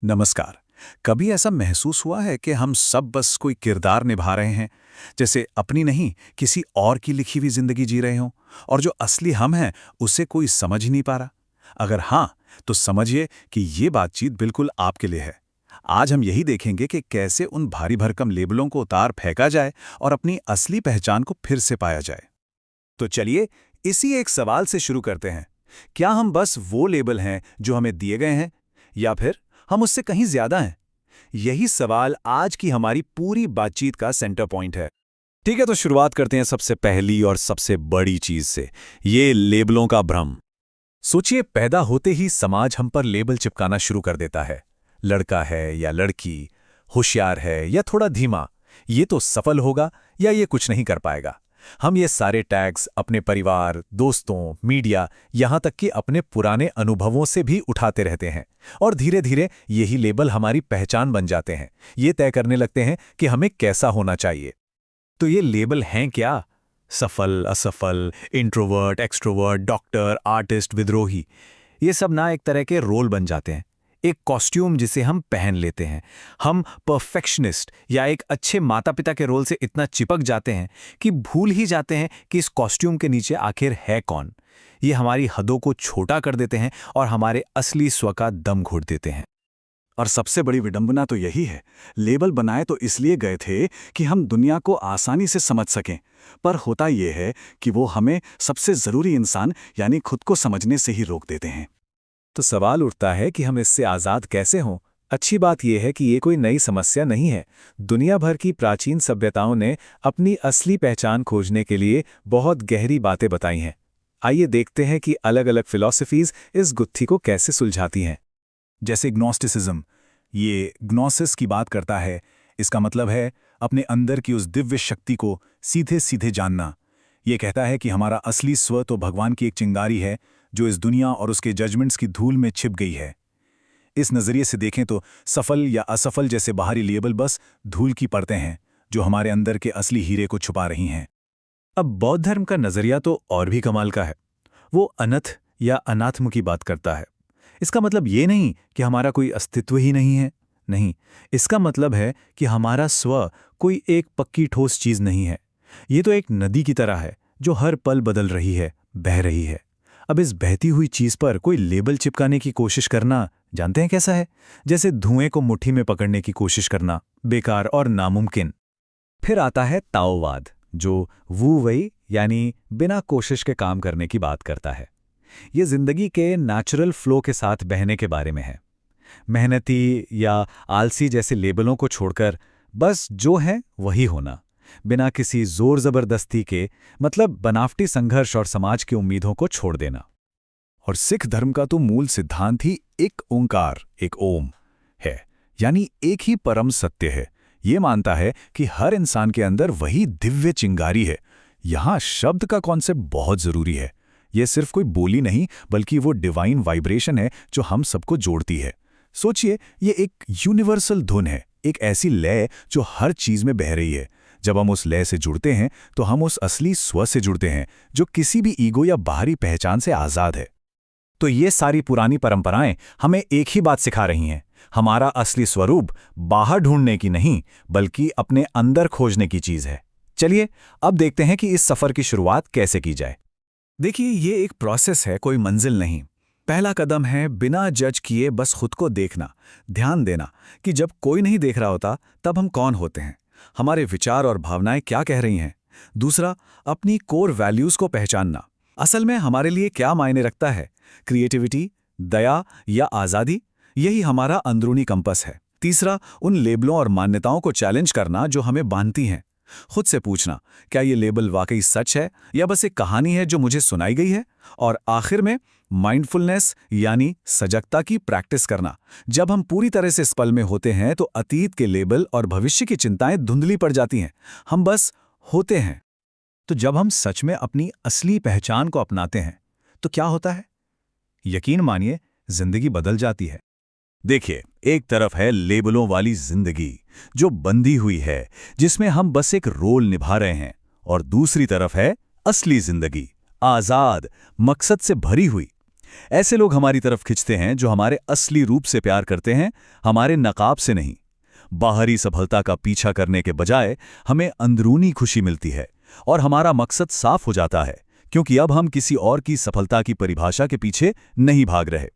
नमस्कार। कभी ऐसा महसूस हुआ है कि हम सब बस कोई किरदार निभा रहे हैं, जैसे अपनी नहीं किसी और की लिखी हुई जिंदगी जी रहे हों, और जो असली हम हैं उसे कोई समझ ही नहीं पा रहा? अगर हाँ, तो समझिए कि ये बातचीत बिल्कुल आपके लिए है। आज हम यही देखेंगे कि कैसे उन भारी भरकम लेबलों को उतार फेंका जाए और अपनी असली पहचान को फिर से पाया जाए। तो चलिए, इसी एक सवाल से शुरू करते हैं। क्या हम बस वो लेबल हैं जो हमें दिए गए हैं, या फिर हम उससे कहीं ज्यादा हैं? यही सवाल आज की हमारी पूरी बातचीत का सेंटर पॉइंट है। ठीक है, तो शुरुआत करते हैं सबसे पहली और सबसे बड़ी चीज से, ये लेबलों का भ्रम। सोचिए, पैदा होते ही समाज हम पर लेबल चिपकाना शुरू कर देता है। लड़का है या लड़की, होशियार है या थोड़ा धीमा, ये तो सफल होगा या ये कुछ नहीं कर पाएगा। हम ये सारे टैग्स अपने परिवार, दोस्तों, मीडिया, यहाँ तक कि अपने पुराने अनुभवों से भी उठाते रहते हैं, और धीरे धीरे यही लेबल हमारी पहचान बन जाते हैं। ये तय करने लगते हैं कि हमें कैसा होना चाहिए। तो ये लेबल हैं क्या? सफल, असफल, इंट्रोवर्ट, एक्सट्रोवर्ट, डॉक्टर, आर्टिस्ट, विद्रोही, ये सब ना एक तरह के रोल बन जाते हैं, एक कॉस्ट्यूम जिसे हम पहन लेते हैं। हम परफेक्शनिस्ट या एक अच्छे माता पिता के रोल से इतना चिपक जाते हैं कि भूल ही जाते हैं कि इस कॉस्ट्यूम के नीचे आखिर है कौन। ये हमारी हदों को छोटा कर देते हैं और हमारे असली स्व का दम घोट देते हैं। और सबसे बड़ी विडंबना तो यही है, लेबल बनाए तो इसलिए गए थे कि हम दुनिया को आसानी से समझ सकें, पर होता यह है कि वो हमें सबसे ज़रूरी इंसान यानी खुद को समझने से ही रोक देते हैं। तो सवाल उठता है कि हम इससे आज़ाद कैसे हों? अच्छी बात यह है कि ये कोई नई समस्या नहीं है। दुनिया भर की प्राचीन सभ्यताओं ने अपनी असली पहचान खोजने के लिए बहुत गहरी बातें बताई हैं। आइए देखते हैं कि अलग-अलग फिलॉसफीज़ इस गुत्थी को कैसे सुलझाती हैं। जैसे ग्नोस्टिसिज्म, ये ग्नोसिस की बात करता है। इसका मतलब है अपने अंदर की उस दिव्य शक्ति को सीधे सीधे जानना। ये कहता है कि हमारा असली स्व तो भगवान की एक चिंगारी है जो इस दुनिया और उसके जजमेंट्स की धूल में छिप गई है। इस नज़रिए से देखें तो सफल या असफल जैसे बाहरी लेबल बस धूल की परतें हैं जो हमारे अंदर के असली हीरे को छुपा रही हैं। अब बौद्ध धर्म का नज़रिया तो और भी कमाल का है। वो अनथ या अनात्म की बात करता है। इसका मतलब ये नहीं कि हमारा कोई अस्तित्व ही नहीं है, नहीं। इसका मतलब है कि हमारा स्व कोई एक पक्की ठोस चीज़ नहीं है। ये तो एक नदी की तरह है जो हर पल बदल रही है, बह रही है। अब इस बहती हुई चीज़ पर कोई लेबल चिपकाने की कोशिश करना, जानते हैं कैसा है? जैसे धुएं को मुट्ठी में पकड़ने की कोशिश करना, बेकार और नामुमकिन। फिर आता है ताओवाद, जो वू वई यानी बिना कोशिश के काम करने की बात करता है। ये जिंदगी के नेचुरल फ्लो के साथ बहने के बारे में है। मेहनती या आलसी जैसे लेबलों को छोड़कर बस जो है वही होना, बिना किसी जोर जबरदस्ती के, मतलब बनावटी संघर्ष और समाज की उम्मीदों को छोड़ देना। और सिख धर्म का तो मूल सिद्धांत ही एक ओंकार, एक ओम है, यानी एक ही परम सत्य है। ये मानता है कि हर इंसान के अंदर वही दिव्य चिंगारी है। यहाँ शब्द का कॉन्सेप्ट बहुत जरूरी है। यह सिर्फ कोई बोली नहीं, बल्कि वो डिवाइन वाइब्रेशन है जो हम सबको जोड़ती है। सोचिए, ये एक यूनिवर्सल धुन है, एक ऐसी लय जो हर चीज में बह रही है। जब हम उस लय से जुड़ते हैं तो हम उस असली स्व से जुड़ते हैं जो किसी भी ईगो या बाहरी पहचान से आजाद है। तो ये सारी पुरानी परंपराएं हमें एक ही बात सिखा रही हैं, हमारा असली स्वरूप बाहर ढूंढने की नहीं, बल्कि अपने अंदर खोजने की चीज है। चलिए, अब देखते हैं कि इस सफर की शुरुआत कैसे की जाए। देखिए, ये एक प्रोसेस है, कोई मंजिल नहीं। पहला कदम है बिना जज किए बस खुद को देखना, ध्यान देना कि जब कोई नहीं देख रहा होता तब हम कौन होते हैं, हमारे विचार और भावनाएं क्या कह रही हैं। दूसरा, अपनी कोर वैल्यूज को पहचानना, असल में हमारे लिए क्या मायने रखता है, क्रिएटिविटी, दया या आज़ादी, यही हमारा अंदरूनी कंपस है। तीसरा, उन लेबलों और मान्यताओं को चैलेंज करना जो हमें बांधती हैं। खुद से पूछना, क्या ये लेबल वाकई सच है या बस एक कहानी है जो मुझे सुनाई गई है। और आखिर में माइंडफुलनेस यानी सजगता की प्रैक्टिस करना। जब हम पूरी तरह से इस पल में होते हैं तो अतीत के लेबल और भविष्य की चिंताएं धुंधली पड़ जाती हैं, हम बस होते हैं। तो जब हम सच में अपनी असली पहचान को अपनाते हैं तो क्या होता है? यकीन मानिए, जिंदगी बदल जाती है। देखिए, एक तरफ है लेबलों वाली जिंदगी जो बंधी हुई है, जिसमें हम बस एक रोल निभा रहे हैं, और दूसरी तरफ है असली जिंदगी, आजाद, मकसद से भरी हुई। ऐसे लोग हमारी तरफ खिंचते हैं जो हमारे असली रूप से प्यार करते हैं, हमारे नकाब से नहीं। बाहरी सफलता का पीछा करने के बजाय हमें अंदरूनी खुशी मिलती है और हमारा मकसद साफ हो जाता है, क्योंकि अब हम किसी और की सफलता की परिभाषा के पीछे नहीं भाग रहे।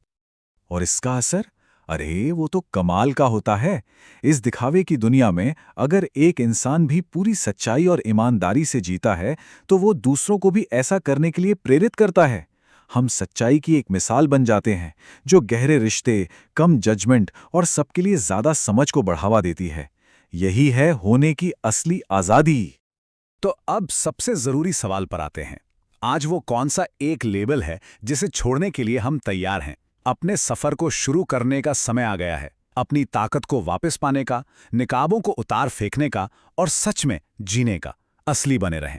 और इसका असर, अरे वो तो कमाल का होता है। इस दिखावे की दुनिया में अगर एक इंसान भी पूरी सच्चाई और ईमानदारी से जीता है तो वो दूसरों को भी ऐसा करने के लिए प्रेरित करता है। हम सच्चाई की एक मिसाल बन जाते हैं जो गहरे रिश्ते, कम जजमेंट और सबके लिए ज्यादा समझ को बढ़ावा देती है। यही है होने की असली आजादी। तो अब सबसे जरूरी सवाल पर आते हैं। आज वो कौन सा एक लेबल है जिसे छोड़ने के लिए हम तैयार हैं? अपने सफर को शुरू करने का समय आ गया है, अपनी ताकत को वापस पाने का, निकाबों को उतार फेंकने का और सच में जीने का। असली बने रहें।